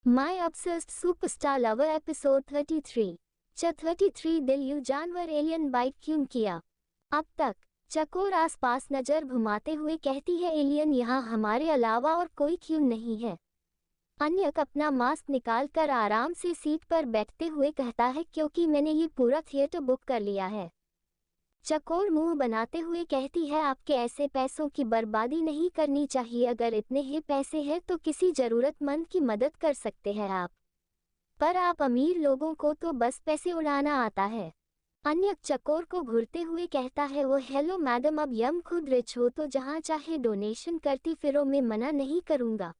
माई obsessed superstar lover episode 33। 33 दिल you जानवर alien bite क्यों किया। अब तक चकोर आसपास नजर घुमाते हुए कहती है, एलियन यहाँ हमारे अलावा और कोई क्यों नहीं है। अन्यक अपना मास्क निकालकर आराम से सीट पर बैठते हुए कहता है, क्योंकि मैंने ये पूरा थिएटर बुक कर लिया है। चकोर मुंह बनाते हुए कहती है, आपके ऐसे पैसों की बर्बादी नहीं करनी चाहिए। अगर इतने ही पैसे हैं तो किसी जरूरतमंद की मदद कर सकते हैं आप, पर आप अमीर लोगों को तो बस पैसे उड़ाना आता है। अन्यक चकोर को घूरते हुए कहता है, वो हेलो मैडम, अब यम खुद रिच हो तो जहां चाहे डोनेशन करती फिरो, मैं मना नहीं करूंगा,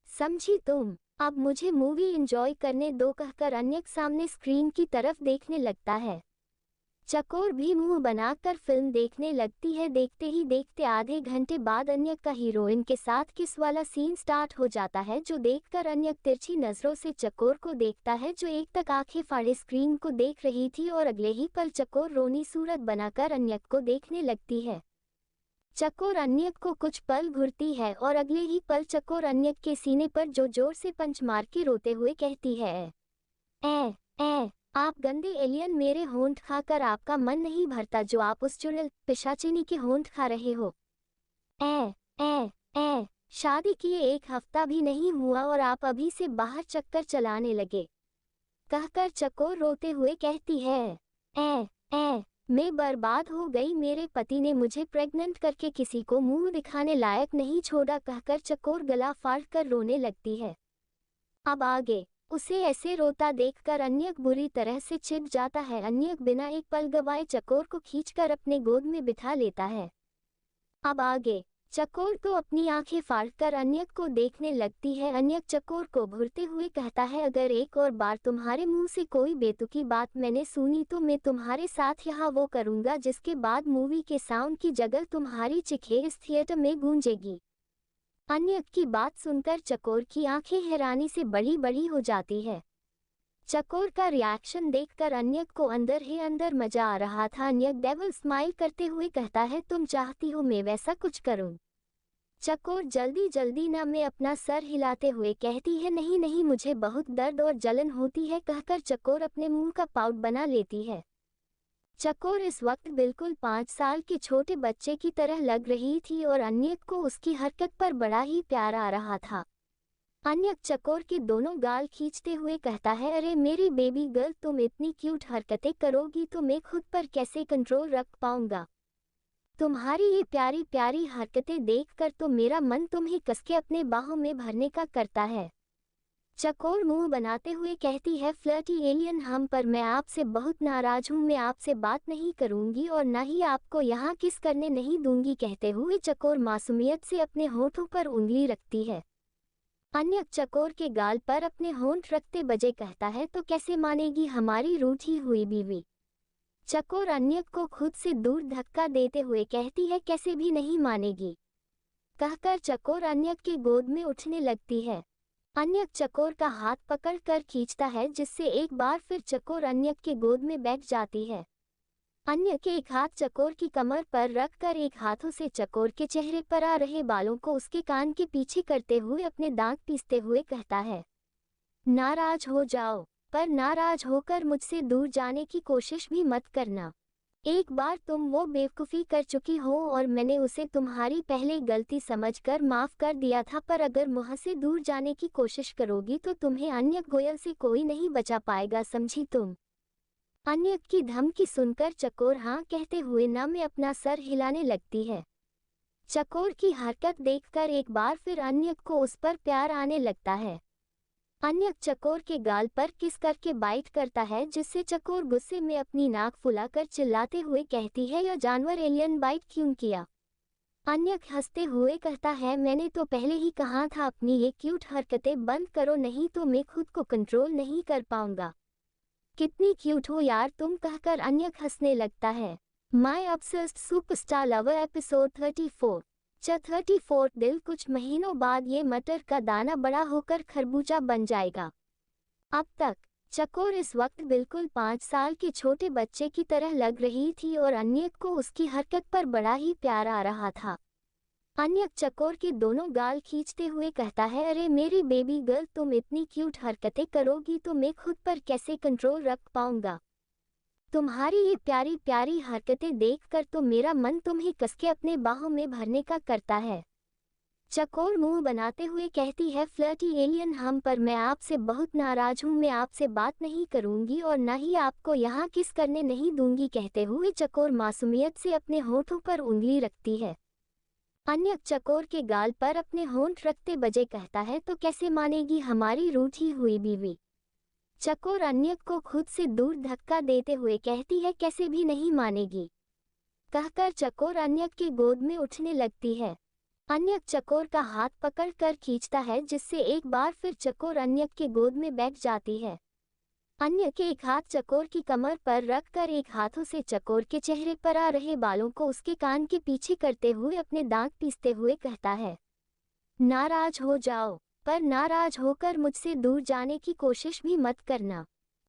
समझी तुम। अब मुझे मूवी एंजॉय करने दो, कहकर अन्यक सामने स्क्रीन की तरफ देखने लगता है। चकोर भी मुंह बनाकर फिल्म देखने लगती है। देखते ही देखते आधे घंटे बाद अन्यक का हीरोइन के साथ किस वाला सीन स्टार्ट हो जाता है, जो देखकर अन्यक तिरछी नजरों से चकोर को देखता है, जो एक तक आंखें फाड़े स्क्रीन को देख रही थी, और अगले ही पल चकोर रोनी सूरत बनाकर अन्यक को देखने लगती है। चकोर अन्यक को कुछ पल घूरती है और अगले ही पल चकोर अन्यक के सीने पर जो जोर से पंच मार के रोते हुए कहती है, ए आप गंदे एलियन, मेरे होंठ खाकर आपका मन नहीं भरता जो आप उस चुड़ैल पिशाचिनी के होंठ खा रहे हो। ए शादी किए 1 हफ्ता भी नहीं हुआ और आप अभी से बाहर चक्कर चलाने लगे, कहकर चकोर रोते हुए कहती है, ए मैं बर्बाद हो गई, मेरे पति ने मुझे प्रेग्नेंट करके किसी को मुंह दिखाने लायक नहीं छोड़ा, कहकर चकोर गला फाड़ कर रोने लगती है। अब आगे उसे ऐसे रोता देखकर अन्यक बुरी तरह से चिढ़ जाता है। अन्यक बिना एक पल गवाए चकोर को खींचकर अपने गोद में बिठा लेता है। अब आगे चकोर तो अपनी आंखें फाड़कर अन्यक को देखने लगती है। अन्यक चकोर को घूरते हुए कहता है, अगर एक और बार तुम्हारे मुंह से कोई बेतुकी बात मैंने सुनी तो मैं तुम्हारे साथ यहाँ वो करूँगा जिसके बाद मूवी के साउंड की जगह तुम्हारी चिखे इस थिएटर में गूंजेगी। अन्यक की बात सुनकर चकोर की आंखें हैरानी से बड़ी बड़ी हो जाती है। चकोर का रिएक्शन देखकर अन्यक को अंदर ही अंदर मजा आ रहा था। अन्यक डेविल स्माइल करते हुए कहता है, तुम चाहती हो मैं वैसा कुछ करूं। चकोर जल्दी जल्दी ना में अपना सर हिलाते हुए कहती है, नहीं नहीं, मुझे बहुत दर्द और जलन होती है, कहकर चकोर अपने मुंह का पाउट बना लेती है। चकोर इस वक्त बिल्कुल 5 साल के छोटे बच्चे की तरह लग रही थी और अन्यक को उसकी हरकत पर बड़ा ही प्यार आ रहा था। अन्यक चकोर के दोनों गाल खींचते हुए कहता है, अरे मेरी बेबी गर्ल, तुम इतनी क्यूट हरकतें करोगी तो मैं खुद पर कैसे कंट्रोल रख पाऊंगा। तुम्हारी ये प्यारी प्यारी हरकतें देखकर तो मेरा मन तुम्हें कसके अपने बाहों में भरने का करता है। चकोर मुंह बनाते हुए कहती है, फ्लर्टी एलियन हम, पर मैं आपसे बहुत नाराज हूँ, मैं आपसे बात नहीं करूंगी और ना ही आपको यहाँ किस करने नहीं दूंगी। कहते हुए चकोर मासूमियत से अपने होठों पर उंगली रखती है। अन्यक चकोर के गाल पर अपने होंठ रखते बजे कहता है, तो कैसे मानेगी हमारी रूठी हुई बीवी। चकोर अन्यक को खुद से दूर धक्का देते हुए कहती है, कैसे भी नहीं मानेगी, कहकर चकोर अन्यक के गोद में उठने लगती है। अन्यक चकोर का हाथ पकड़कर खींचता है, जिससे एक बार फिर चकोर अन्यक के गोद में बैठ जाती है। अन्यक एक हाथ चकोर की कमर पर रखकर एक हाथों से चकोर के चेहरे पर आ रहे बालों को उसके कान के पीछे करते हुए अपने दांत पीसते हुए कहता है, नाराज हो जाओ, पर नाराज होकर मुझसे दूर जाने की कोशिश भी मत करना। एक बार तुम वो बेवकूफ़ी कर चुकी हो और मैंने उसे तुम्हारी पहले गलती समझकर माफ़ कर दिया था, पर अगर मुँह से दूर जाने की कोशिश करोगी तो तुम्हें अन्यक गोयल से कोई नहीं बचा पाएगा, समझी तुम। अन्यक की धमकी सुनकर चकोर हाँ कहते हुए ना में अपना सर हिलाने लगती है। चकोर की हरकत देखकर एक बार फिर अन्यक को उस पर प्यार आने लगता है। अन्यक चकोर के गाल पर किस करके बाइट करता है, जिससे चकोर गुस्से में अपनी नाक फुलाकर चिल्लाते हुए कहती है, यह जानवर एलियन बाइट क्यों किया। अन्यक हंसते हुए कहता है, मैंने तो पहले ही कहा था अपनी ये क्यूट हरकतें बंद करो, नहीं तो मैं खुद को कंट्रोल नहीं कर पाऊंगा। कितनी क्यूट हो यार तुम, कहकर अन्यक हंसने लगता है। माई ऑब्सेस्ड सुपरस्टार लवर एपिसोड 34। 34 दिल, कुछ महीनों बाद ये मटर का दाना बड़ा होकर खरबूजा बन जाएगा। अब तक चकोर इस वक्त बिल्कुल 5 साल के छोटे बच्चे की तरह लग रही थी और अन्यक को उसकी हरकत पर बड़ा ही प्यार आ रहा था। अन्यक चकोर के दोनों गाल खींचते हुए कहता है, अरे मेरी बेबी गर्ल, तुम इतनी क्यूट हरकतें करोगी तो मैं खुद पर कैसे कंट्रोल रख पाऊंगा। तुम्हारी ये प्यारी प्यारी हरकतें देखकर तो मेरा मन तुम्हें कसके अपने बाहों में भरने का करता है। चकोर मुंह बनाते हुए कहती है, फ्लर्टी एलियन हम, पर मैं आपसे बहुत नाराज हूँ, मैं आपसे बात नहीं करूंगी और न ही आपको यहाँ किस करने नहीं दूंगी। कहते हुए चकोर मासूमियत से अपने होठों पर उंगली रखती है। अन्यक चकोर के गाल पर अपने होंठ रखते बजे कहता है, तो कैसे मानेगी हमारी रूठी हुई बीवी। चकोर अन्यक को खुद से दूर धक्का देते हुए कहती है, कैसे भी नहीं मानेगी। कहकर चकोर अन्यक की गोद में उठने लगती है। अन्यक चकोर का हाथ पकड़कर खींचता है, जिससे एक बार फिर चकोर अन्यक के गोद में बैठ जाती है। अन्यक एक हाथ चकोर की कमर पर रखकर एक हाथों से चकोर के चेहरे पर आ रहे बालों को उसके कान के पीछे करते हुए अपने दांत पीसते हुए कहता है, नाराज हो जाओ, पर नाराज होकर मुझसे दूर जाने की कोशिश भी मत करना।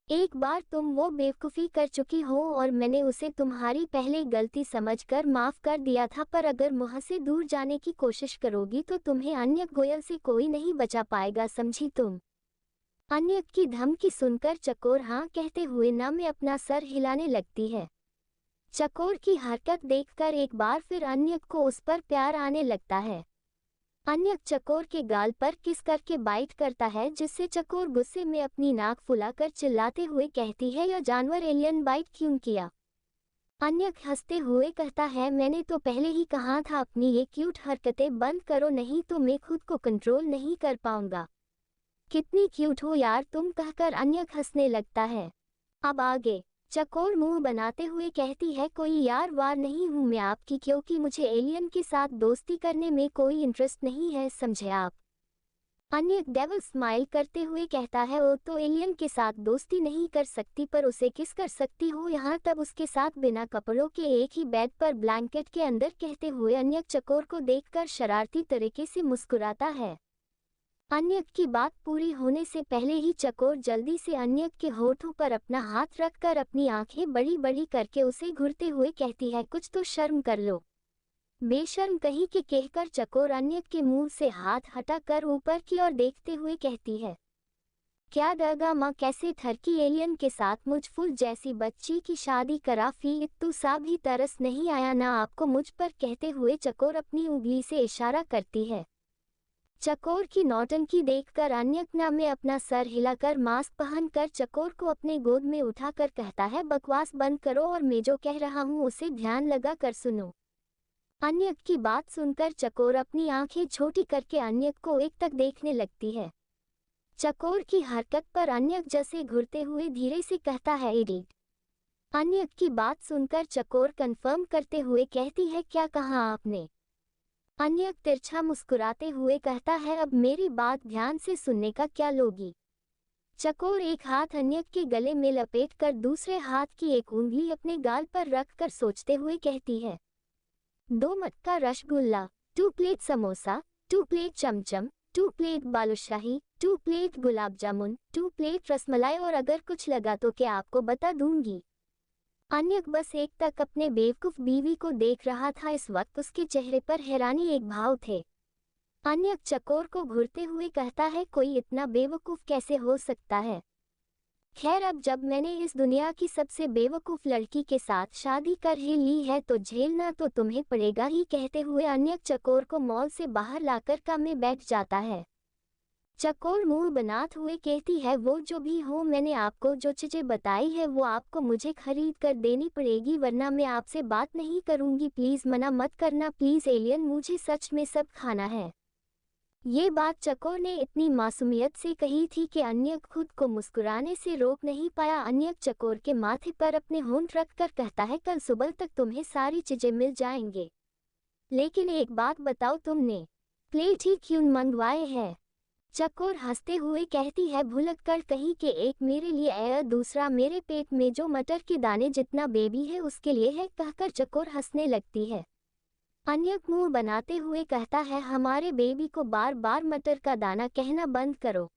एक बार तुम वो बेवकूफ़ी कर चुकी हो और मैंने उसे तुम्हारी पहले गलती समझकर माफ़ कर दिया था, पर अगर मुझ से दूर जाने की कोशिश करोगी तो तुम्हें अन्यक गोयल से कोई नहीं बचा पाएगा, समझी तुम। अन्यक की धमकी सुनकर चकोर हाँ कहते हुए ना में अपना सर हिलाने लगती है। चकोर की हरकत देखकर एक बार फिर अन्यक को उस पर प्यार आने लगता है। अन्यक चकोर के गाल पर किस करके बाइट करता है, जिससे चकोर गुस्से में अपनी नाक फुलाकर चिल्लाते हुए कहती है, यह जानवर एलियन बाइट क्यों किया। अन्यक हंसते हुए कहता है, मैंने तो पहले ही कहा था अपनी ये क्यूट हरकतें बंद करो, नहीं तो मैं खुद को कंट्रोल नहीं कर पाऊंगा। कितनी क्यूट हो यार तुम, कहकर अन्यक हंसने लगता है। अब आगे चकोर मुंह बनाते हुए कहती है, कोई यार वार नहीं हूँ मैं आपकी, क्योंकि मुझे एलियन के साथ दोस्ती करने में कोई इंटरेस्ट नहीं है, समझे आप। अन्यक डेविल स्माइल करते हुए कहता है, वो तो एलियन के साथ दोस्ती नहीं कर सकती, पर उसे किस कर सकती हो, यहाँ तब उसके साथ बिना कपड़ों के एक ही बेड पर ब्लैंकेट के अंदर। कहते हुए अन्यक चकोर को देखकर शरारती तरीके से मुस्कुराता है। अन्यक की बात पूरी होने से पहले ही चकोर जल्दी से अन्यक के होठों पर अपना हाथ रखकर अपनी आंखें बड़ी बड़ी करके उसे घूरते हुए कहती है, कुछ तो शर्म कर लो, बेशर्म कहीं के, कहकर चकोर अन्यक के मुंह से हाथ हटाकर ऊपर की ओर देखते हुए कहती है, क्या डरगा माँ, कैसे थरकी एलियन के साथ मुझ फूल जैसी बच्ची की शादी करा, फी इत्तू सा भी तरस नहीं आया ना आपको मुझ पर। कहते हुए चकोर अपनी उंगली से इशारा करती है। चकोर की नौटंकी देखकर अन्यक ना में अपना सर हिलाकर मास्क पहनकर चकोर को अपने गोद में उठाकर कहता है, बकवास बंद करो और मैं जो कह रहा हूँ उसे ध्यान लगा कर सुनो। अन्यक की बात सुनकर चकोर अपनी आंखें छोटी करके अन्यक को एक तक देखने लगती है। चकोर की हरकत पर अन्यक जैसे घूरते हुए धीरे से कहता है, एडिट। अन्यक की बात सुनकर चकोर कंफर्म करते हुए कहती है, क्या कहा आपने। अन्यक तिरछा मुस्कुराते हुए कहता है, अब मेरी बात ध्यान से सुनने का क्या लोगी। चकोर एक हाथ अन्यक के गले में लपेटकर दूसरे हाथ की एक उंगली अपने गाल पर रखकर सोचते हुए कहती है, 2 मटका रसगुल्ला, 2 प्लेट समोसा, 2 प्लेट चमचम, 2 plate balushahi, 2 plate gulab jamun, 2 plate rasmalai, और अगर कुछ लगा तो क्या आपको बता दूंगी। अन्यक बस एक तक अपने बेवकूफ बीवी को देख रहा था। इस वक्त उसके चेहरे पर हैरानी एक भाव थे। अन्यक चकोर को घूरते हुए कहता है, कोई इतना बेवकूफ कैसे हो सकता है। खैर, अब जब मैंने इस दुनिया की सबसे बेवकूफ लड़की के साथ शादी कर ही ली है तो झेलना तो तुम्हें पड़ेगा ही। कहते हुए अन्यक चकोर को मॉल से बाहर लाकर काम में बैठ जाता है। चकोर मुंह बनाते हुए कहती है, वो जो भी हो, मैंने आपको जो चीजें बताई है वो आपको मुझे खरीद कर देनी पड़ेगी, वरना मैं आपसे बात नहीं करूंगी। प्लीज मना मत करना प्लीज एलियन, मुझे सच में सब खाना है। ये बात चकोर ने इतनी मासूमियत से कही थी कि अन्यक खुद को मुस्कुराने से रोक नहीं पाया। अन्यक चकोर के माथे पर अपने होंठ रखकर कहता है, कल सुबह तक तुम्हें सारी चीजें मिल जाएंगे, लेकिन एक बात बताओ, तुमने प्लेट ही क्यों मंगवाए हैं। चकोर हंसते हुए कहती है, भुलक कर कहीं कि एक मेरे लिए है, दूसरा मेरे पेट में जो मटर के दाने जितना बेबी है उसके लिए है। कहकर चकोर हंसने लगती है। अन्यक मुंह बनाते हुए कहता है, हमारे बेबी को बार बार मटर का दाना कहना बंद करो,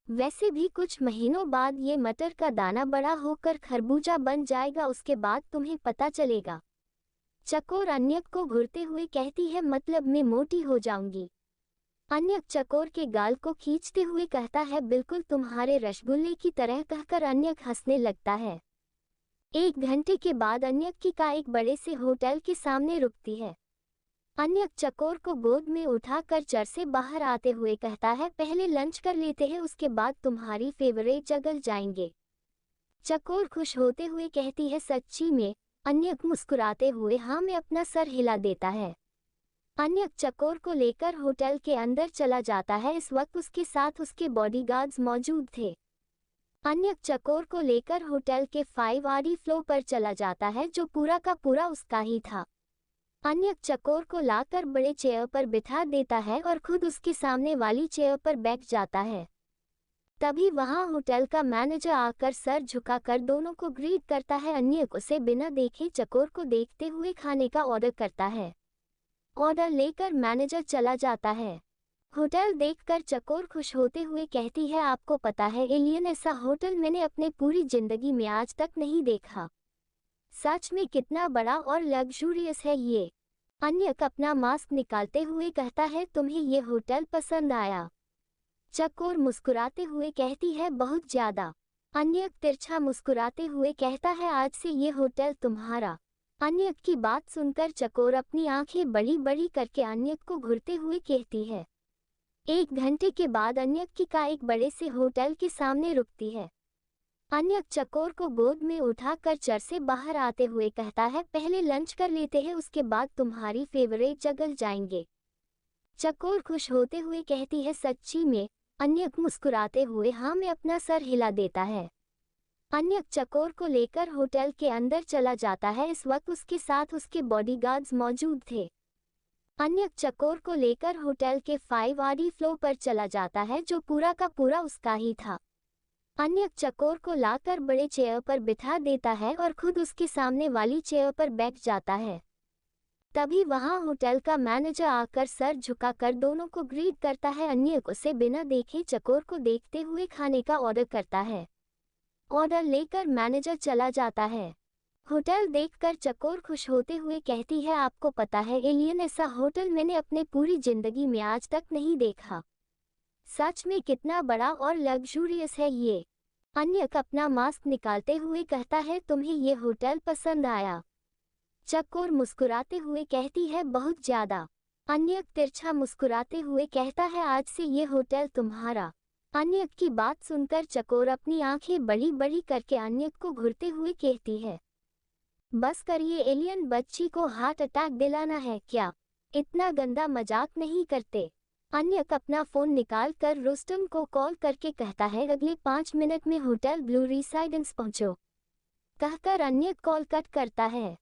वैसे भी कुछ महीनों बाद ये मटर का दाना बड़ा होकर खरबूजा बन जाएगा, उसके बाद तुम्हें पता चलेगा। चकोर अन्यक को घूरते हुए कहती है, मतलब मैं मोटी हो जाऊंगी। अन्यक चकोर के गाल को खींचते हुए कहता है, बिल्कुल तुम्हारे रसगुल्ले की तरह, कहकर अन्यक हंसने लगता है। 1 घंटे के बाद अन्यक की कार एक बड़े से होटल के सामने रुकती है। अन्यक चकोर को गोद में उठाकर चर से बाहर आते हुए कहता है, पहले लंच कर लेते हैं, उसके बाद तुम्हारी फेवरेट जगह जाएंगे। चकोर खुश होते हुए कहती है, सच्ची में? अन्यक मुस्कुराते हुए हाँ में अपना सर हिला देता है। अन्यक चकोर को लेकर होटल के अंदर चला जाता है। इस वक्त उसके साथ उसके बॉडीगार्ड्स मौजूद थे। अन्यक चकोर को लेकर होटल के 5 फ्लोर पर चला जाता है, जो पूरा का पूरा उसका ही था। अन्यक चकोर को लाकर बड़े चेयर पर बिठा देता है और खुद उसके सामने वाली चेयर पर बैठ जाता है। तभी वहां होटल का मैनेजर आकर सर झुकाकर दोनों को ग्रीट करता है। अन्यक उसे बिना देखे चकोर को देखते हुए खाने का ऑर्डर करता है। ऑर्डर लेकर मैनेजर चला जाता है। होटल देखकर चकोर खुश होते हुए कहती है, आपको पता है एलियन, ऐसा होटल मैंने अपने पूरी जिंदगी में आज तक नहीं देखा। सच में कितना बड़ा और लग्जूरियस है ये। अन्यक अपना मास्क निकालते हुए कहता है, तुम्हें ये होटल पसंद आया? चकोर मुस्कुराते हुए कहती है, बहुत ज्यादा। अन्यक तिरछा मुस्कुराते हुए कहता है, आज से ये होटल तुम्हारा। अन्यक की बात सुनकर चकोर अपनी आंखें बड़ी बड़ी करके अन्यक को घूरते हुए कहती है। 1 घंटे के बाद अन्यक की कार एक बड़े से होटल के सामने रुकती है। अन्यक चकोर को गोद में उठाकर चर से बाहर आते हुए कहता है, पहले लंच कर लेते हैं, उसके बाद तुम्हारी फेवरेट जगह जाएंगे। चकोर खुश होते हुए कहती है, सच्ची में? अन्यक मुस्कुराते हुए हाँ में अपना सर हिला देता है। अन्यक चकोर को लेकर होटल के अंदर चला जाता है। इस वक्त उसके साथ उसके बॉडीगार्ड्स मौजूद थे। अन्यक चकोर को लेकर होटल के 5 फ्लोर पर चला जाता है, जो पूरा का पूरा उसका ही था। अन्यक चकोर को लाकर बड़े चेयर पर बिठा देता है और खुद उसके सामने वाली चेयर पर बैठ जाता है। तभी वहां होटल का मैनेजर आकर सर झुकाकर दोनों को ग्रीट करता है। अन्यक उसे बिना देखे चकोर को देखते हुए खाने का ऑर्डर करता है। ऑर्डर लेकर मैनेजर चला जाता है। होटल देखकर चकोर खुश होते हुए कहती है, आपको पता है एलियन, ऐसा होटल मैंने अपने पूरी जिंदगी में आज तक नहीं देखा। सच में कितना बड़ा और लग्जूरियस है ये। अन्यक अपना मास्क निकालते हुए कहता है, तुम्हें ये होटल पसंद आया? चकोर मुस्कुराते हुए कहती है, बहुत ज्यादा। अन्यक तिरछा मुस्कुराते हुए कहता है, आज से ये होटल तुम्हारा। अन्यक की बात सुनकर चकोर अपनी आंखें बड़ी बड़ी करके अन्यक को घूरते हुए कहती है, बस करिए एलियन, बच्ची को हार्ट अटैक दिलाना है क्या? इतना गंदा मजाक नहीं करते। अन्यक अपना फोन निकाल कर रुस्तम को कॉल करके कहता है, अगले 5 मिनट में होटल ब्लू रेसिडेंस पहुंचो। कहकर अन्यक कॉल कट करता है।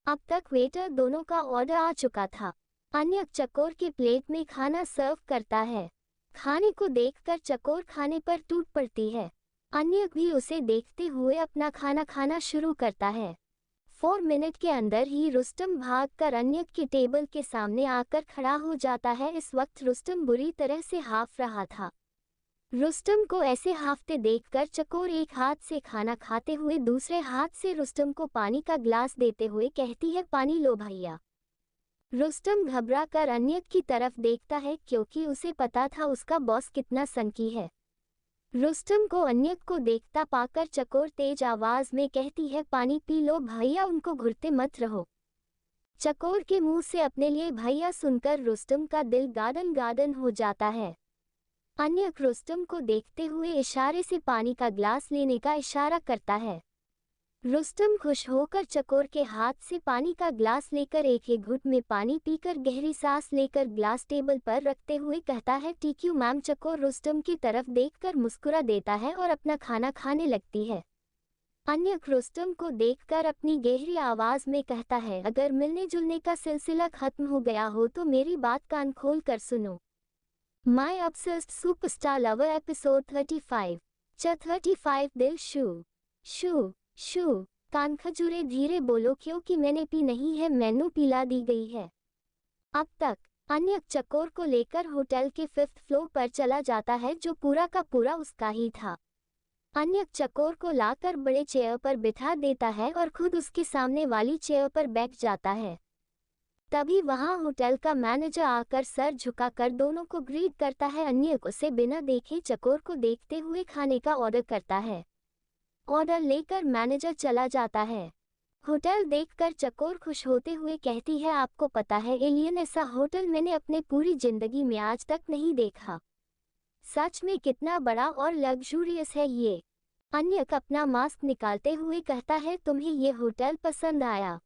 अब तक वेटर दोनों का ऑर्डर आ चुका था। अन्यक चकोर के प्लेट में खाना सर्व करता है। खाने को देखकर चकोर खाने पर टूट पड़ती है। अन्यक भी उसे देखते हुए अपना खाना खाना शुरू करता है। 4 मिनट के अंदर ही रुस्तम भागकर अन्यक की टेबल के सामने आकर खड़ा हो जाता है। इस वक्त रुस्तम बुरी तरह से हाफ रहा था। रुस्तम को ऐसे हाफते देखकर चकोर एक हाथ से खाना खाते हुए दूसरे हाथ से रुस्तम को पानी का ग्लास देते हुए कहती है, पानी लो भैया। रुस्तम घबरा कर अन्यक की तरफ देखता है, क्योंकि उसे पता था उसका बॉस कितना सनकी है। रुस्तम को अन्यक को देखता पाकर चकोर तेज आवाज में कहती है, पानी पी लो भैया, उनको घुरते मत रहो। चकोर के मुंह से अपने लिए भैया सुनकर रुस्तम का दिल गार्डन गार्डन हो जाता है। अन्यक रुस्तम को देखते हुए इशारे से पानी का ग्लास लेने का इशारा करता है। रुस्तम खुश होकर चकोर के हाथ से पानी का ग्लास लेकर एक एक घुट में पानी पीकर गहरी सांस लेकर ग्लास टेबल पर रखते हुए कहता है, टीक यू मैम। चकोर रुस्तम की तरफ देखकर मुस्कुरा देता है और अपना खाना खाने लगती है। अन्यक रुस्तम को देखकर अपनी गहरी आवाज में कहता है, अगर मिलने जुलने का सिलसिला खत्म हो गया हो तो मेरी बात कान खोल कर सुनो। माई ऑब्सेस्ड सुपरस्टार लवर एपिसोड 35। 35 दिल शू शू शू। कान खजूरे धीरे बोलो, क्योंकि मैंने पी नहीं है, मैनू पिला दी गई है। अब तक अन्यक चकोर को लेकर होटल के 5th फ्लोर पर चला जाता है, जो पूरा का पूरा उसका ही था। अन्यक चकोर को लाकर बड़े चेयर पर बिठा देता है और खुद उसके सामने वाली चेयर पर बैठ जाता है। तभी वहां होटल का मैनेजर आकर सर झुकाकर दोनों को ग्रीट करता है। अन्यक उसे बिना देखे चकोर को देखते हुए खाने का ऑर्डर करता है। ऑर्डर लेकर मैनेजर चला जाता है। होटल देखकर चकोर खुश होते हुए कहती है, आपको पता है एलियन, ऐसा होटल मैंने अपने पूरी जिंदगी में आज तक नहीं देखा। सच में कितना बड़ा और लग्जूरियस है ये। अन्यक अपना मास्क निकालते हुए कहता है, तुम्हें ये होटल पसंद आया?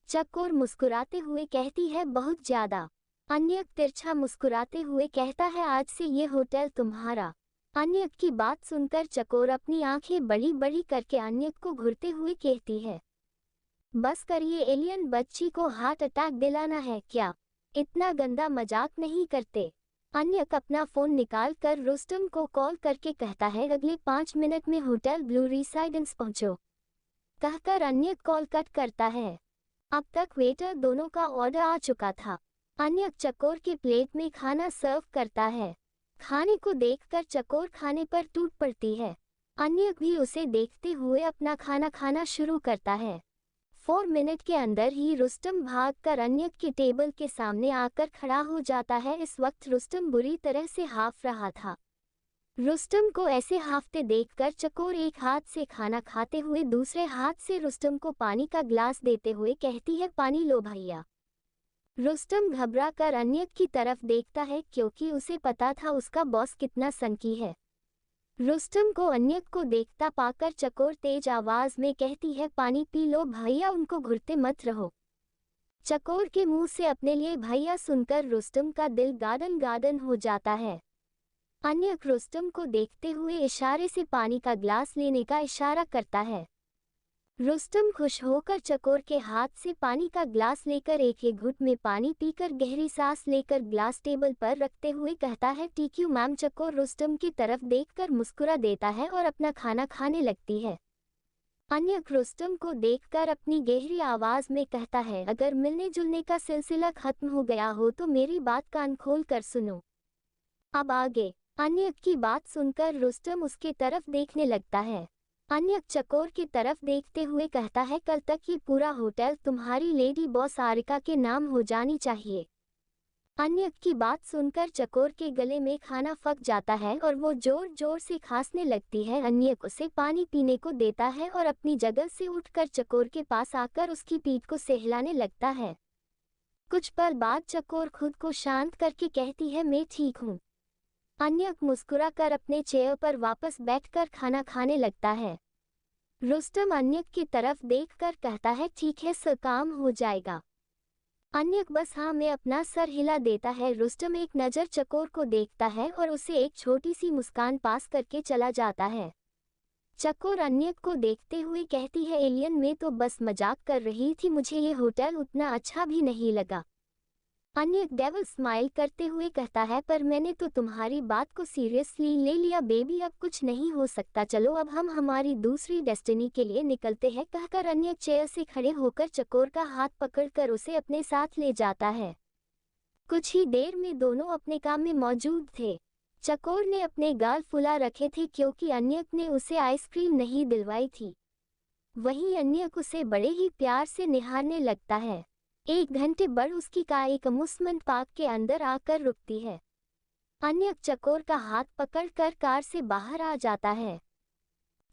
चकोर मुस्कुराते हुए कहती है, बहुत ज्यादा। अन्यक तिरछा मुस्कुराते हुए कहता है, आज से ये होटल तुम्हारा। अन्यक की बात सुनकर चकोर अपनी आंखें बड़ी बड़ी करके अन्यक को घूरते हुए कहती है, बस करिए एलियन, बच्ची को हार्ट अटैक दिलाना है क्या? इतना गंदा मजाक नहीं करते। अन्यक अपना फोन निकाल कर रुस्तम को कॉल करके कहता है, अगले 5 मिनट में होटल ब्लू रेसिडेंस पहुंचो। कहकर अन्यक कॉल कट करता है। अब तक वेटर दोनों का ऑर्डर आ चुका था। अन्यक चकोर के प्लेट में खाना सर्व करता है। खाने को देखकर चकोर खाने पर टूट पड़ती है। अन्यक भी उसे देखते हुए अपना खाना खाना शुरू करता है। 4 मिनट के अंदर ही रुस्तम भागकर अन्यक की टेबल के सामने आकर खड़ा हो जाता है। इस वक्त रुस्तम बुरी तरह से हाफ रहा था। रुस्तम को ऐसे हाफते देखकर चकोर एक हाथ से खाना खाते हुए दूसरे हाथ से रुस्तम को पानी का ग्लास देते हुए कहती है, पानी लो भैया। रुस्तम घबरा कर अन्यक की तरफ देखता है क्योंकि उसे पता था उसका बॉस कितना सनकी है। रुस्तम को अन्यक को देखता पाकर चकोर तेज आवाज में कहती है, पानी पी लो भैया, उनको घुरते मत रहो। चकोर के मुंह से अपने लिए भैया सुनकर रुस्तम का दिल गार्डन गार्डन हो जाता है। अन्यक रुस्तम को देखते हुए इशारे से पानी का ग्लास लेने का इशारा करता है। रुस्तम खुश होकर चकोर के हाथ से पानी का ग्लास लेकर एक एक घुट में पानी पीकर गहरी सांस लेकर ग्लास टेबल पर रखते हुए कहता है, टेक यू मैम। चकोर रुस्तम की तरफ देखकर मुस्कुरा देता है और अपना खाना खाने लगती है। अन्यक रुस्तम को देखकर अपनी गहरी आवाज में कहता है, अगर मिलने जुलने का सिलसिला खत्म हो गया हो तो मेरी बात कान खोल कर सुनो। अब आगे। अन्यक की बात सुनकर रुस्तम उसके तरफ देखने लगता है। अन्यक चकोर की तरफ देखते हुए कहता है, कल तक ये पूरा होटल तुम्हारी लेडी बॉस आरिका के नाम हो जानी चाहिए। अन्यक की बात सुनकर चकोर के गले में खाना फंस जाता है और वो जोर जोर से खांसने लगती है। अन्यक उसे पानी पीने को देता है और अपनी जगह से उठकर चकोर के पास आकर उसकी पीठ को सहलाने लगता है। कुछ पल बाद चकोर खुद को शांत करके कहती है, मैं ठीक हूँ। अन्यक मुस्कुराकर अपने चेयर पर वापस बैठकर खाना खाने लगता है। रुस्तम अन्यक की तरफ देखकर कहता है, ठीक है सर, काम हो जाएगा। अन्यक बस हाँ में अपना सर हिला देता है। रुस्तम एक नज़र चकोर को देखता है और उसे एक छोटी सी मुस्कान पास करके चला जाता है। चकोर अन्यक को देखते हुए कहती है, एलियन, मैं तो बस मजाक कर रही थी, मुझे ये होटल उतना अच्छा भी नहीं लगा। अन्यक डेविल स्माइल करते हुए कहता है, पर मैंने तो तुम्हारी बात को सीरियसली ले लिया बेबी, अब कुछ नहीं हो सकता, चलो अब हम हमारी दूसरी डेस्टिनी के लिए निकलते हैं। कहकर अन्यक चेयर से खड़े होकर चकोर का हाथ पकड़कर उसे अपने साथ ले जाता है। कुछ ही देर में दोनों अपने काम में मौजूद थे। चकोर ने अपने गाल फुला रखे थे क्योंकि अन्यक ने उसे आइसक्रीम नहीं दिलवाई थी। वहीं अन्यक उसे बड़े ही प्यार से निहारने लगता है। 1 घंटे बाद उसकी कार एक अम्यूज़मेंट पार्क के अंदर आकर रुकती है। अन्यक चकोर का हाथ पकड़कर कार से बाहर आ जाता है।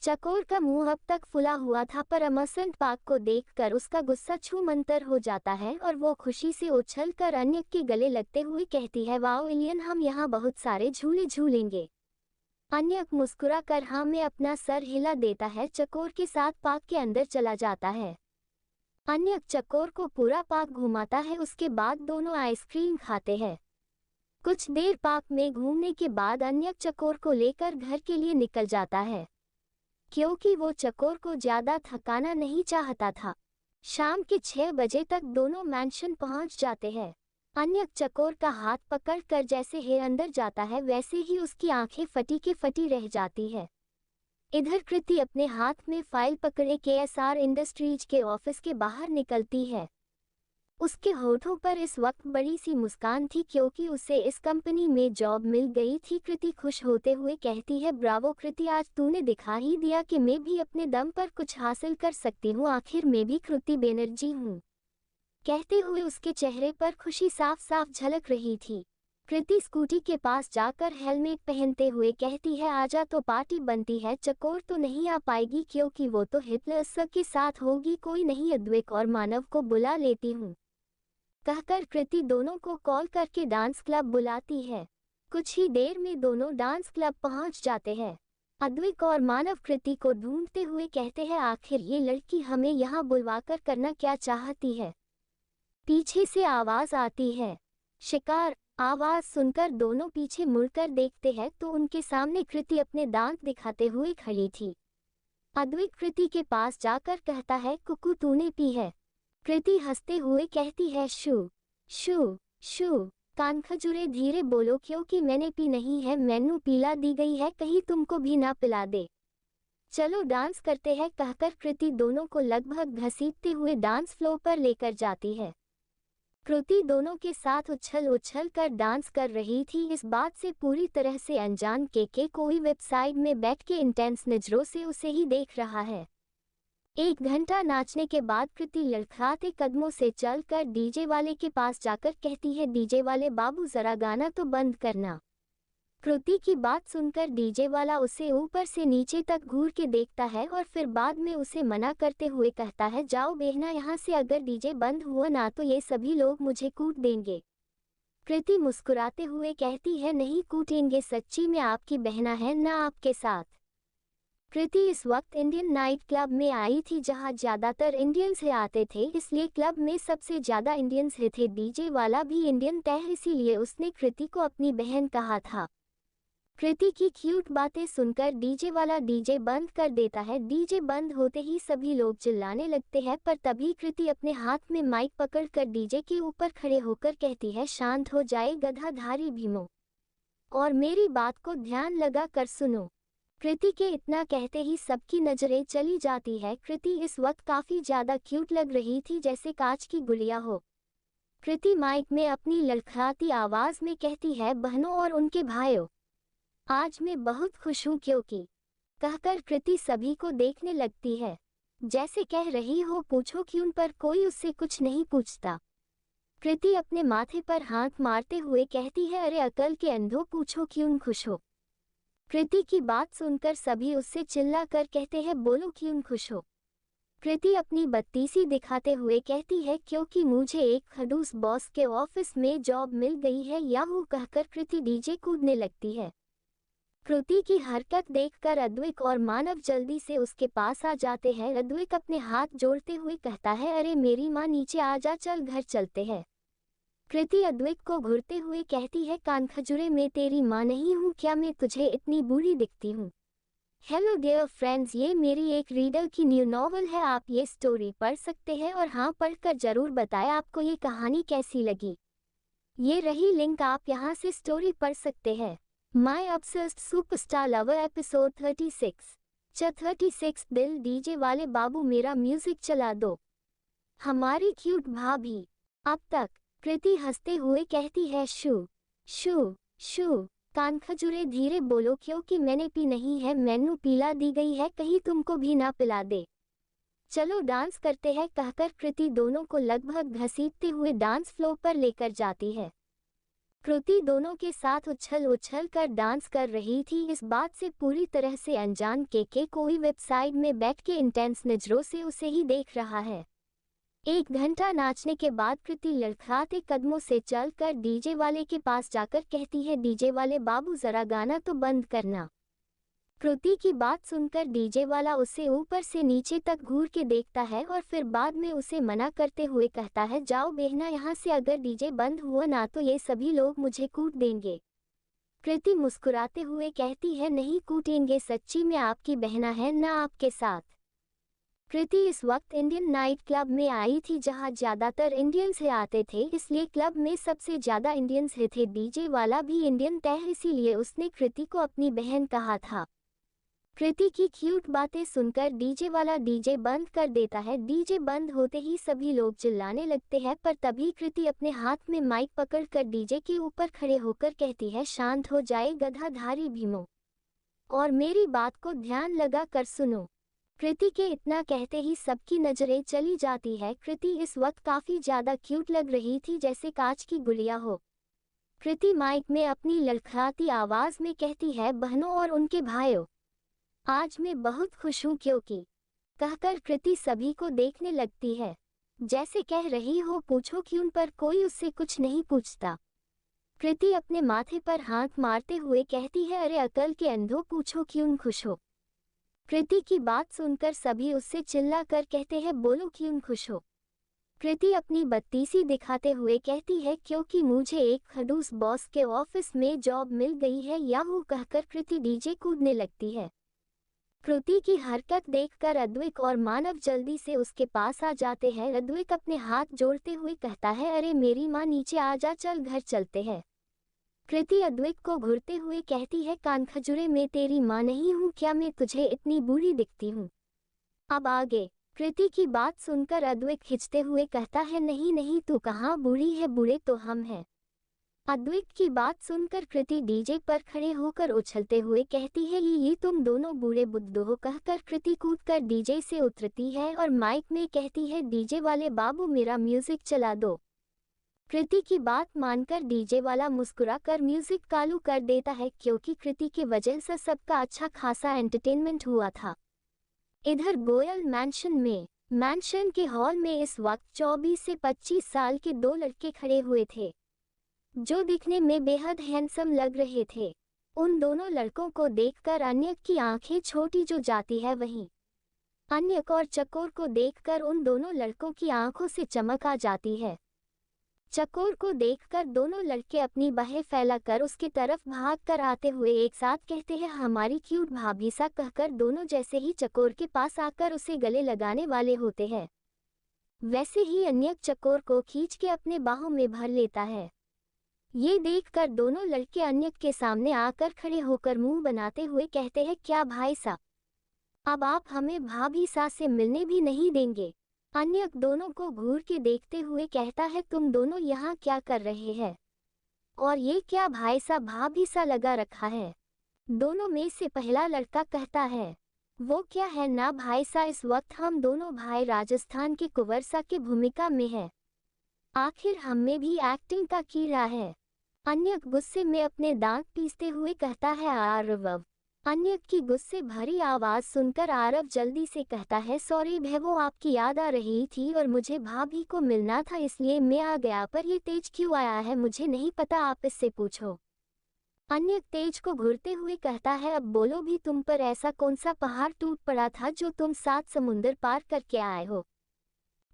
चकोर का मुंह अब तक फुला हुआ था, पर अम्यूज़मेंट पार्क को देखकर उसका गुस्सा छूमंतर हो जाता है और वो खुशी से उछलकर अन्यक के गले लगते हुए कहती है, वाओ एलियन, हम यहाँ बहुत सारे झूले झूलेंगे। अन्यक मुस्कुरा कर हाँ में अपना सर हिला देता है। चकोर के साथ पार्क के अंदर चला जाता है। अन्यक चकोर को पूरा पार्क घुमाता है। उसके बाद दोनों आइसक्रीम खाते हैं। कुछ देर पार्क में घूमने के बाद अन्यक चकोर को लेकर घर के लिए निकल जाता है क्योंकि वो चकोर को ज्यादा थकाना नहीं चाहता था। शाम के 6 बजे तक दोनों मैंशन पहुंच जाते हैं। अन्यक चकोर का हाथ पकड़कर जैसे ही अंदर जाता है वैसे ही उसकी आंखें फटी के फटी रह जाती है। इधर कृति अपने हाथ में फाइल पकड़े KSR इंडस्ट्रीज के ऑफिस के बाहर निकलती है। उसके होठों पर इस वक्त बड़ी सी मुस्कान थी क्योंकि उसे इस कंपनी में जॉब मिल गई थी। कृति खुश होते हुए कहती है, ब्रावो कृति, आज तूने दिखा ही दिया कि मैं भी अपने दम पर कुछ हासिल कर सकती हूँ। आखिर मैं भी कृति बनर्जी हूँ। कहते हुए उसके चेहरे पर खुशी साफ साफ झलक रही थी। कृति स्कूटी के पास जाकर हेलमेट पहनते हुए कहती है, आजा तो पार्टी बनती है। चकोर तो नहीं आ पाएगी क्योंकि वो तो हिटलर के साथ होगी। कोई नहीं, अद्वैत और मानव को बुला लेती हूँ, कहकर कृति दोनों को कॉल करके डांस क्लब बुलाती है। कुछ ही देर में दोनों डांस क्लब पहुंच जाते हैं। अद्वैत और मानव कृति को ढूंढते हुए कहते हैं, आखिर ये लड़की हमें यहाँ बुलवाकर करना क्या चाहती है। पीछे से आवाज आती है, शिकार। आवाज सुनकर दोनों पीछे मुड़कर देखते हैं तो उनके सामने कृति अपने दांत दिखाते हुए खड़ी थी। अद्वैत कृति के पास जाकर कहता है, कुकू तूने पी है। कृति हंसते हुए कहती है, शू शू शू। कान खजुरे, धीरे बोलो क्योंकि मैंने पी नहीं है, मैनू पीला दी गई है, कहीं तुमको भी ना पिला दे। चलो डांस करते हैं, कहकर कृति दोनों को लगभग घसीटते हुए डांस फ्लोर पर लेकर जाती है। कृति दोनों के साथ उछल उछल कर डांस कर रही थी। इस बात से पूरी तरह से अनजान के कोई वेबसाइट में बैठ के इंटेंस नजरों से उसे ही देख रहा है। 1 घंटा नाचने के बाद कृति लड़खड़ाते कदमों से चलकर डीजे वाले के पास जाकर कहती है, डीजे वाले बाबू जरा गाना तो बंद करना। कृति की बात सुनकर डीजे वाला उसे ऊपर से नीचे तक घूर के देखता है और फिर बाद में उसे मना करते हुए कहता है, जाओ बहना यहाँ से, अगर डीजे बंद हुआ ना तो ये सभी लोग मुझे कूट देंगे। कृति मुस्कुराते हुए कहती है, नहीं कूटेंगे, सच्ची में आपकी बहना है ना आपके साथ। कृति इस वक्त इंडियन नाइट क्लब में आई थी जहां ज्यादातर इंडियंस ही आते थे, इसलिए क्लब में सबसे ज्यादा इंडियंस ही थे। डीजे वाला भी इंडियन था, इसीलिए उसने कृति को अपनी बहन कहा था। कृति की क्यूट बातें सुनकर डीजे वाला डीजे बंद कर देता है। डीजे बंद होते ही सभी लोग चिल्लाने लगते हैं, पर तभी कृति अपने हाथ में माइक पकड़कर डीजे के ऊपर खड़े होकर कहती है, शांत हो जाए गधाधारी भीमो, और मेरी बात को ध्यान लगा कर सुनो। कृति के इतना कहते ही सबकी नजरें चली जाती है। कृति इस वक्त काफी ज्यादा क्यूट लग रही थी, जैसे कांच की गुड़िया हो। कृति माइक में अपनी लड़खड़ाती आवाज में कहती है, बहनों और उनके भाइयों, आज मैं बहुत खुश हूँ क्योंकि, कहकर कृति सभी को देखने लगती है, जैसे कह रही हो पूछो क्यों, पर कोई उससे कुछ नहीं पूछता। कृति अपने माथे पर हाथ मारते हुए कहती है, अरे अकल के अंधों, पूछो क्यों खुश हो। कृति की बात सुनकर सभी उससे चिल्ला कर कहते हैं, बोलो क्यों खुश हो। कृति अपनी बत्तीसी दिखाते हुए कहती है, क्योंकि मुझे एक खड़ूस बॉस के ऑफिस में जॉब मिल गई है। याहू, कहकर कृति डीजे कूदने लगती है। कृति की हरकत देखकर अद्वैत और मानव जल्दी से उसके पास आ जाते हैं। अद्वैत अपने हाथ जोड़ते हुए कहता है, अरे मेरी माँ नीचे आ जा, चल घर चलते हैं। कृति अद्वैत को घूरते हुए कहती है, कान खजुरे, मैं तेरी माँ नहीं हूँ क्या, मैं तुझे इतनी बुरी दिखती हूँ। हेलो डियर फ्रेंड्स, ये मेरी एक रीडर की न्यू नॉवल है, आप ये स्टोरी पढ़ सकते हैं और हाँ, पढ़कर जरूर बताएं आपको ये कहानी कैसी लगी। ये रही लिंक, आप यहाँ से स्टोरी पढ़ सकते हैं। माई ऑब्सेस्ड सुपरस्टार लवर एपिसोड 36। 36 दिल, डीजे वाले बाबू मेरा म्यूजिक चला दो, हमारी क्यूट भाभी। अब तक। कृति हंसते हुए कहती है, शू शू शू। कान खजुरे, धीरे बोलो क्योंकि मैंने पी नहीं है, मैनू पीला दी गई है, कहीं तुमको भी ना पिला दे। चलो डांस करते हैं, कहकर कृति दोनों को लगभग घसीटते हुए डांस फ्लोर पर लेकर जाती है। कृति दोनों के साथ उछल उछल कर डांस कर रही थी। इस बात से पूरी तरह से अनजान के कोई वेबसाइट में बैठ के इंटेंस नजरों से उसे ही देख रहा है। 1 घंटा नाचने के बाद कृति लड़खड़ाते कदमों से चलकर डीजे वाले के पास जाकर कहती है, डीजे वाले बाबू जरा गाना तो बंद करना। कृति की बात सुनकर डीजे वाला उसे ऊपर से नीचे तक घूर के देखता है और फिर बाद में उसे मना करते हुए कहता है, जाओ बहना यहाँ से, अगर डीजे बंद हुआ ना तो ये सभी लोग मुझे कूट देंगे। कृति मुस्कुराते हुए कहती है, नहीं कूटेंगे, सच्ची में आपकी बहना है ना आपके साथ। कृति इस वक्त इंडियन नाइट क्लब में आई थी जहां ज्यादातर इंडियंस ही आते थे, इसलिए क्लब में सबसे ज्यादा इंडियंस ही थे। डीजे वाला भी इंडियन था, इसीलिए उसने कृति को अपनी बहन कहा था। कृति की क्यूट बातें सुनकर डीजे वाला डीजे बंद कर देता है। डीजे बंद होते ही सभी लोग चिल्लाने लगते हैं, पर तभी कृति अपने हाथ में माइक पकड़कर डीजे के ऊपर खड़े होकर कहती है, शांत हो जाए गधाधारी भीमो, और मेरी बात को ध्यान लगा कर सुनो। कृति के इतना कहते ही सबकी नजरें चली जाती है। कृति इस वक्त काफी ज्यादा क्यूट लग रही थी, जैसे कांच की गुड़िया हो। कृति माइक में अपनी लड़खड़ाती आवाज में कहती है, बहनों और उनके भाइयों, आज मैं बहुत खुश हूँ क्योंकि, कहकर कृति सभी को देखने लगती है, जैसे कह रही हो पूछो क्यों, पर कोई उससे कुछ नहीं पूछता। कृति अपने माथे पर हाथ मारते हुए कहती है, अरे अकल के अंधों, पूछो क्यों खुश हो। कृति की बात सुनकर सभी उससे चिल्ला कर कहते हैं, बोलो क्यों खुश हो। कृति अपनी बत्तीसी दिखाते हुए कहती है, क्योंकि मुझे एक खड़ूस बॉस के ऑफिस में जॉब मिल गई है। याहू कहकर कृति डीजे कूदने लगती है। कृति की हरकत देखकर अद्विक और मानव जल्दी से उसके पास आ जाते हैं। अद्विक अपने हाथ जोड़ते हुए कहता है, अरे मेरी माँ नीचे आ जा, चल घर चलते हैं। कृति अद्विक को घूरते हुए कहती है, कान खजुरे, मैं तेरी माँ नहीं हूँ क्या, मैं तुझे इतनी बुरी दिखती हूँ। अब आगे। कृति की बात सुनकर अद्विक खिंचते हुए कहता है, नहीं नहीं, तू कहाँ बुरी है, बुरे तो हम हैं। अद्विक की बात सुनकर कृति डीजे पर खड़े होकर उछलते हुए कहती है, ये तुम दोनों बूढ़े बुद्धू हो। कहकर कृति कूदकर डीजे से उतरती है और माइक में कहती है, डीजे वाले बाबू मेरा म्यूजिक चला दो। कृति की बात मानकर डीजे वाला मुस्कुरा कर म्यूजिक चालू कर देता है, क्योंकि कृति की वजह से सबका अच्छा खासा एंटरटेनमेंट हुआ था। इधर गोयल मैंशन के हॉल में इस वक्त 24 से 25 साल के दो लड़के खड़े हुए थे, जो दिखने में बेहद हैंडसम लग रहे थे। उन दोनों लड़कों को देखकर अन्यक की आंखें छोटी जो जाती है, वहीं अन्यक और चकोर को देखकर उन दोनों लड़कों की आंखों से चमक आ जाती है। चकोर को देखकर दोनों लड़के अपनी बाहें फैलाकर उसकी तरफ भाग कर आते हुए एक साथ कहते हैं, हमारी क्यूट भाभी सा। कहकर दोनों जैसे ही चकोर के पास आकर उसे गले लगाने वाले होते हैं, वैसे ही अन्यक चकोर को खींच के अपने बाहों में भर लेता है। ये देखकर दोनों लड़के अन्यक के सामने आकर खड़े होकर मुंह बनाते हुए कहते हैं, क्या भाई सा, अब आप हमें भाभी सा से मिलने भी नहीं देंगे। अन्यक दोनों को घूर के देखते हुए कहता है, तुम दोनों यहाँ क्या कर रहे हैं, और ये क्या भाई सा भाभी सा लगा रखा है। दोनों में से पहला लड़का कहता है, वो क्या है ना भाई सा, इस वक्त हम दोनों भाई राजस्थान के कुंवर सा की भूमिका में है, आखिर हमें भी एक्टिंग का कीड़ा है। अन्यक गुस्से में अपने दांत पीसते हुए कहता है, आरव। अन्यक की गुस्से भरी आवाज सुनकर आरव जल्दी से कहता है, सॉरी भैया, आपकी याद आ रही थी और मुझे भाभी को मिलना था, इसलिए मैं आ गया, पर ये तेज क्यों आया है मुझे नहीं पता, आप इससे पूछो। अन्यक तेज को घूरते हुए कहता है, अब बोलो भी, तुम पर ऐसा कौन सा पहाड़ टूट पड़ा था जो तुम 7 समुंदर पार करके आए हो।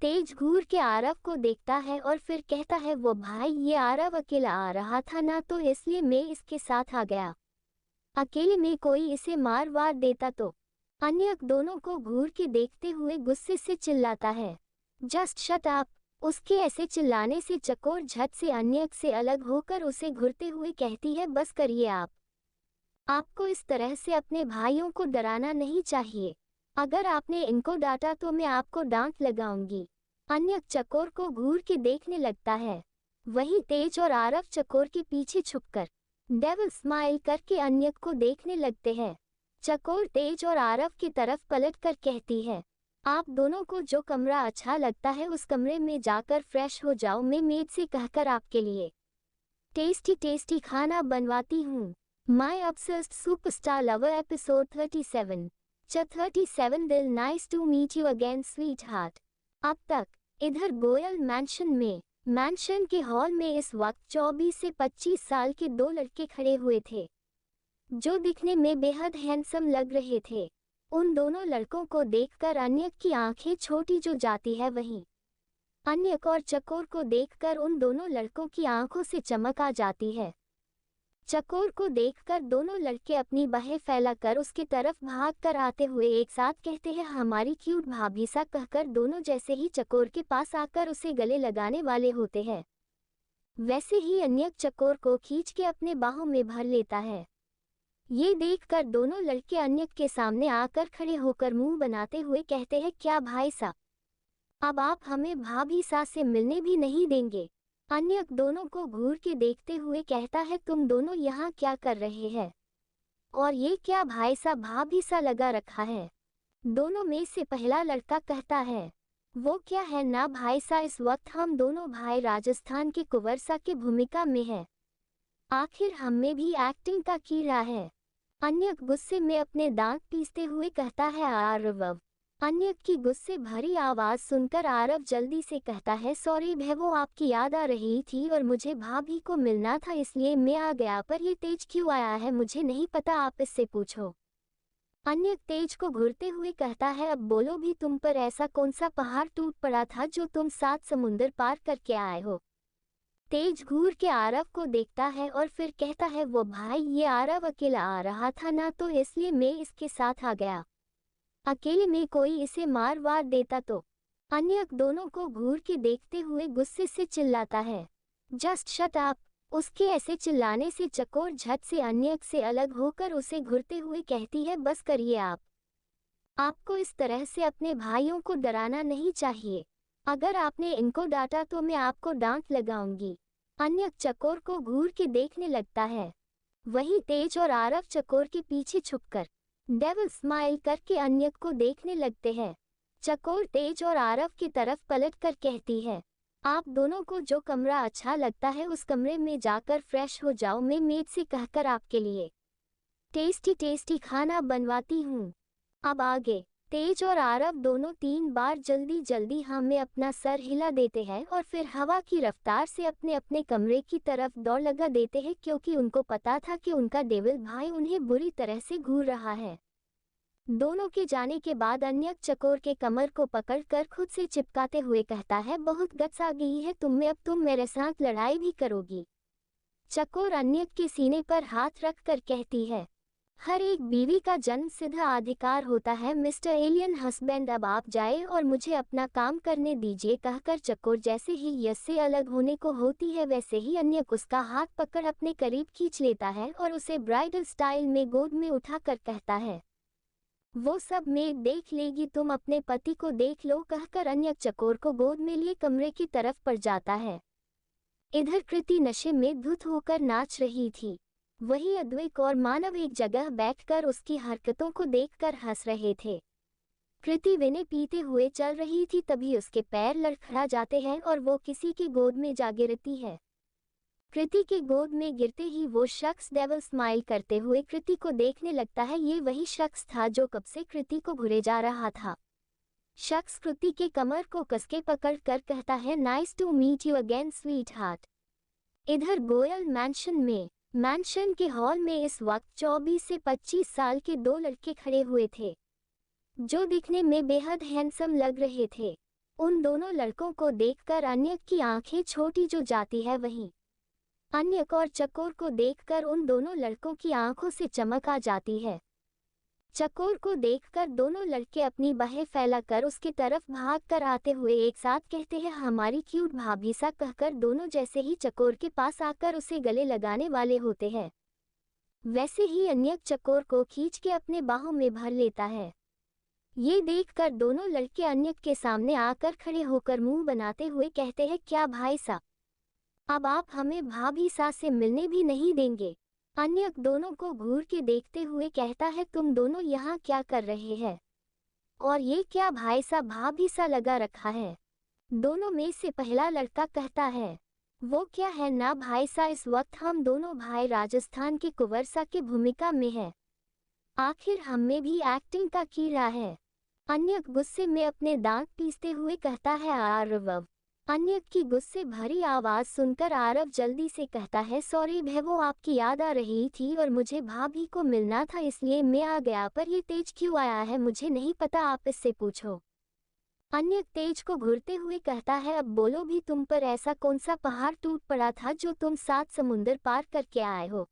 तेज घूर के आरव को देखता है और फिर कहता है, वो भाई, ये आरव अकेला आ रहा था ना, तो इसलिए मैं इसके साथ आ गया, अकेले में कोई इसे मार वार देता तो। अन्यक दोनों को घूर के देखते हुए गुस्से से चिल्लाता है, जस्ट शट अप। उसके ऐसे चिल्लाने से चकोर झट से अन्यक से अलग होकर उसे घूरते हुए कहती है, बस करिए आप, आपको इस तरह से अपने भाइयों को डराना नहीं चाहिए, अगर आपने इनको डांटा तो मैं आपको डांट लगाऊंगी। अन्यक चकोर को घूर के देखने लगता है, वहीं तेज और आरव चकोर के पीछे छुपकर डेविल स्माइल करके अन्यक को देखने लगते हैं। चकोर तेज और आरव की तरफ पलट कर कहती है, आप दोनों को जो कमरा अच्छा लगता है उस कमरे में जाकर फ्रेश हो जाओ, मैं मेड से कहकर आपके लिए टेस्टी टेस्टी खाना बनवाती हूँ। My obsessed superstar lover episode 37। 37 दिल, nice to meet you again sweetheart. अब तक। इधर गोयल मैंशन के हॉल में इस वक्त 24 से 25 साल के दो लड़के खड़े हुए थे, जो दिखने में बेहद हैंडसम लग रहे थे। उन दोनों लड़कों को देखकर अन्यक की आंखें छोटी जो जाती है, वहीं अन्यक और चकोर को देखकर उन दोनों लड़कों की आंखों से चमक आ जाती है। चकोर को देखकर दोनों लड़के अपनी बाहें फैलाकर उसकी तरफ भाग कर आते हुए एक साथ कहते हैं, हमारी क्यूट भाभी सा। कहकर दोनों जैसे ही चकोर के पास आकर उसे गले लगाने वाले होते हैं, वैसे ही अन्यक चकोर को खींच के अपने बाहों में भर लेता है। ये देखकर दोनों लड़के अन्यक के सामने आकर खड़े होकर मुंह बनाते हुए कहते हैं, क्या भाई सा, अब आप हमें भाभी सा से मिलने भी नहीं देंगे। अन्यक दोनों को घूर के देखते हुए कहता है, तुम दोनों यहाँ क्या कर रहे हैं, और ये क्या भाई सा भाभी सा लगा रखा है। दोनों में से पहला लड़का कहता है, वो क्या है ना भाई सा, इस वक्त हम दोनों भाई राजस्थान के कुंवरसा की भूमिका में हैं। आखिर हम में भी एक्टिंग का कीड़ा है। अन्यक गुस्से में अपने दांत पीसते हुए कहता है, आरव। अन्यक की गुस्से भरी आवाज सुनकर आरव जल्दी से कहता है, सॉरी भै, वो आपकी याद आ रही थी और मुझे भाभी को मिलना था इसलिए मैं आ गया, पर ये तेज क्यों आया है मुझे नहीं पता, आप इससे पूछो। अन्यक तेज को घूरते हुए कहता है, अब बोलो भी, तुम पर ऐसा कौन सा पहाड़ टूट पड़ा था जो तुम 7 समुंदर पार करके आए हो। तेज घूर के आरव को देखता है और फिर कहता है, वो भाई ये आरव अकेला आ रहा था ना, तो इसलिए मैं इसके साथ आ गया। अकेले में कोई इसे मार वार देता तो। अन्यक दोनों को घूर के देखते हुए गुस्से से चिल्लाता है, जस्ट शट अप। उसके ऐसे चिल्लाने से चकोर झट से अन्यक से अलग होकर उसे घूरते हुए कहती है, बस करिए आप। आपको इस तरह से अपने भाइयों को डराना नहीं चाहिए। अगर आपने इनको डांटा तो मैं आपको डांट लगाऊंगी। अन्यक चकोर को घूर के देखने लगता है। वही तेज और आरव चकोर के पीछे छुपकर डेविल स्माइल करके अन्यक को देखने लगते हैं। चकोर तेज और आरव की तरफ पलटकर कहती है, आप दोनों को जो कमरा अच्छा लगता है उस कमरे में जाकर फ्रेश हो जाओ, मैं मेड से कहकर आपके लिए टेस्टी टेस्टी खाना बनवाती हूँ। अब आगे तेज और आरव दोनों 3 बार जल्दी जल्दी हाँ में अपना सर हिला देते हैं और फिर हवा की रफ्तार से अपने अपने कमरे की तरफ दौड़ लगा देते हैं, क्योंकि उनको पता था कि उनका डेविल भाई उन्हें बुरी तरह से घूर रहा है। दोनों के जाने के बाद अन्यक चकोर के कमर को पकड़कर खुद से चिपकाते हुए कहता है, बहुत गट्स आ गई है तुम में, अब तुम मेरे साथ लड़ाई भी करोगी। चकोर अन्यक के सीने पर हाथ रखकर कहती है, हर एक बीवी का जन्म सिद्ध अधिकार होता है मिस्टर एलियन हस्बैंड, अब आप जाए और मुझे अपना काम करने दीजिए। कहकर चकोर जैसे ही यश से अलग होने को होती है वैसे ही अन्यक उसका हाथ पकड़ अपने करीब खींच लेता है और उसे ब्राइडल स्टाइल में गोद में उठाकर कहता है, वो सब मेड देख लेगी, तुम अपने पति को देख लो। कहकर अन्यक चकोर को गोद में लिए कमरे की तरफ पर जाता है। इधर कृति नशे में धुत होकर नाच रही थी। वही अद्वैत और मानव एक जगह बैठकर उसकी हरकतों को देखकर हंस रहे थे। कृति विने पीते हुए चल रही थी, तभी उसके पैर लड़खड़ा जाते हैं और वो किसी की गोद में जा गिरती है। कृति की गोद में गिरते ही वो शख्स डेविल स्माइल करते हुए कृति को देखने लगता है। ये वही शख्स था जो कब से कृति को घुरे जा रहा था। शख्स कृति के कमर को कसके पकड़ कर कहता है, nice to meet you again sweetheart. इधर गोयल मैंशन के हॉल में इस वक्त 24 से 25 साल के 2 लड़के खड़े हुए थे, जो दिखने में बेहद हैंडसम लग रहे थे। उन दोनों लड़कों को देखकर अन्यक की आंखें छोटी जो जाती है, वहीं अन्यक और चकोर को देखकर उन दोनों लड़कों की आंखों से चमक आ जाती है। चकोर को देखकर दोनों लड़के अपनी बाहें फैलाकर उसकी तरफ भाग कर आते हुए एक साथ कहते हैं, हमारी क्यूट भाभी सा। कहकर दोनों जैसे ही चकोर के पास आकर उसे गले लगाने वाले होते हैं, वैसे ही अन्यक चकोर को खींच के अपने बाहों में भर लेता है। ये देखकर दोनों लड़के अन्यक के सामने आकर खड़े होकर मुंह बनाते हुए कहते हैं, क्या भाई सा, अब आप हमें भाभी सा से मिलने भी नहीं देंगे। अन्यक दोनों को घूर के देखते हुए कहता है, तुम दोनों यहाँ क्या कर रहे हैं, और ये क्या भाई सा भाभी सा लगा रखा है। दोनों में से पहला लड़का कहता है, वो क्या है ना भाई सा, इस वक्त हम दोनों भाई राजस्थान के कुंवरसा की भूमिका में हैं। आखिर हम में भी एक्टिंग का कीड़ा है। अन्यक गुस्से में अपने दांत पीसते हुए कहता है, आरव। अन्यक की गुस्से भरी आवाज सुनकर आरव जल्दी से कहता है, सॉरी भै, वो आपकी याद आ रही थी और मुझे भाभी को मिलना था इसलिए मैं आ गया, पर ये तेज क्यों आया है मुझे नहीं पता, आप इससे पूछो। अन्यक तेज को घूरते हुए कहता है, अब बोलो भी, तुम पर ऐसा कौन सा पहाड़ टूट पड़ा था जो तुम 7 समुंदर पार करके आए हो।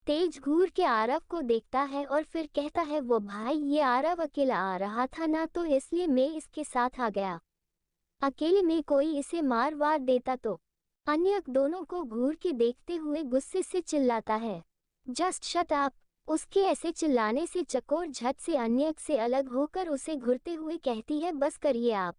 तेज घूर के आरव को देखता है और फिर कहता है, वो भाई ये आरव अकेला आ रहा था ना, तो इसलिए मैं इसके साथ आ गया। अकेले में कोई इसे मार वार देता तो। अन्यक दोनों को घूर के देखते हुए गुस्से से चिल्लाता है, जस्ट शट अप। उसके ऐसे चिल्लाने से चकोर झट से अन्यक से अलग होकर उसे घूरते हुए कहती है, बस करिए आप।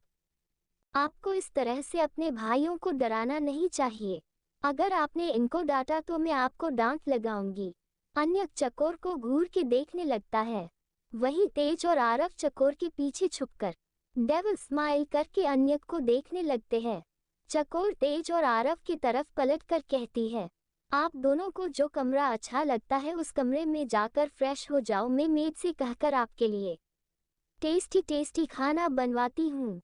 आपको इस तरह से अपने भाइयों को डराना नहीं चाहिए। अगर आपने इनको डांटा तो मैं आपको डांट लगाऊंगी। अन्यक चकोर को घूर के देखने लगता है। वही तेज और आरव चकोर के पीछे छुपकर डेविल स्माइल करके अन्यक को देखने लगते हैं। चकोर तेज और आरव की तरफ पलटकर कहती है, आप दोनों को जो कमरा अच्छा लगता है उस कमरे में जाकर फ्रेश हो जाओ, मैं मेड से कहकर आपके लिए टेस्टी टेस्टी खाना बनवाती हूँ।